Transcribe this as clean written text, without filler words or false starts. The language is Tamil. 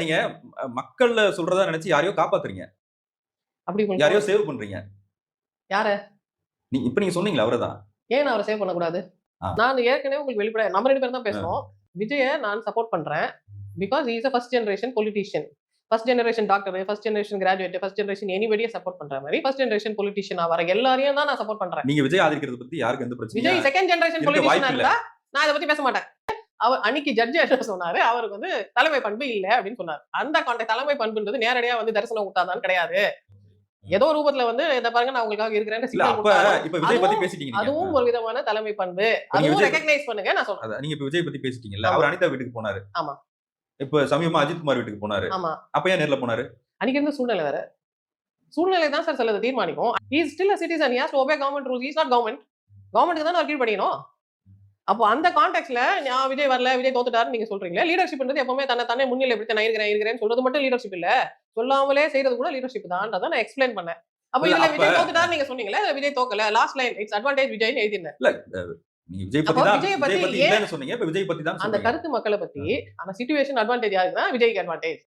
நீங்க மக்கள்ல சொல்றதா நினைச்சு யாரையோ காப்பாத்துறீங்க. அப்படி யாரையோ சேவ் பண்றீங்க. யார? இப்ப நீங்க சொன்னீங்களே அவரதான். ஏன் நான் அவர சேவ் பண்ணக்கூடாது? நான் ஏற்கனவே உங்களுக்கு வெளிப்படையா நம்ம 2 பேரும் தான் பேசுறோம். விஜய நான் சப்போர்ட் பண்றேன். Because he is a first generation politician. First generation doctor, first generation graduate, first generation எனிபடிய சப்போர்ட் பண்ற மாரி ஃபர்ஸ்ட் ஜெனரேஷன் பொலிட்டீஷியனா வர எல்லாரையும் தான் நான் சப்போர்ட் பண்றேன். நீங்க விஜய் ஆதரிக்கிறத பத்தி யாருக்கு எந்த பிரச்சனையும் விஜய் செகண்ட் ஜெனரேஷன் பொலிட்டீஷியனா இருந்தா நான் இத பத்தி பேச மாட்டேன். அவர் அன்னைக்கு ஜட்ஜ் என்ன சொன்னாரு, அவருக்கு வந்து தலைமை பண்பு இல்ல அப்படின்னு சொன்னார். அந்த தலைமை பண்புன்றது நேரடியா வந்து தரிசனம் விட்டாதான் கிடையாது. ஏதோ ரூபத்துல வந்து இத பாருங்க நான் உங்களுக்காக இருக்கிறேன்னு இல்ல அப்ப இப்ப விஜய் பத்தி பேசிட்டீங்க. அதுவும் ஒரு விதமான தலைமை பண்பு. அதுவும் ரெகக்னைஸ் பண்ணுங்க நான் சொல்றேன். நீங்க இப்ப விஜய் பத்தி பேசிட்டீங்கல்ல. அவர் அனிதா வீட்டுக்கு போனாரு. ஆமா. இப்ப சமீபமா அஜித் குமார் வீட்டுக்கு போனாரு. ஆமா. அப்ப ஏன் நேர்ல போனாரு? அன்னைக்கு இருந்த சூழ்நிலை வேற. சூழ்நிலை தான் சார் சிலது தீர்மானிக்கும். he is still a citizen. he has to obey government rules. he is not government. கவர்மெண்ட்க்கு தான கீழ் படிக்கணும். அப்போ அந்த கான்டெக்ஸ்ட்ல நான் விஜய் வரல, விஜய் தோத்துட்டாருன்னு நீங்க சொல்றீங்களே. லீடர்ஷிப்ன்றது எப்பவுமே தன்னை முன்னிலைப்படுத்தி நான் இருக்கிறேன்னு சொல்றது மட்டும் லீடர்ஷிப் இல்ல. சொல்லாமலே செய்யறது கூட லீடர்ஷிப் தான்றத நான் எக்ஸ்பிளைன் பண்ணேன். அப்ப இதுல விஜய் தோத்துட்டாரு நீங்க சொன்னீங்களே. விஜய் தோக்கல. லாஸ்ட் லைன் இட்ஸ் அட்வான்டேஜ் விஜய்னு எழுதினேன். இல்ல நீங்க விஜய் பத்தி இல்லன்னு சொன்னீங்க. இப்ப விஜய் பத்தி தான் அந்த கருத்து மக்களை பத்தி. ஆனா சிச்சுவேஷன் அட்வான்டேஜ் யாருக்குன்னா விஜய்க்கு அட்வான்டேஜ்.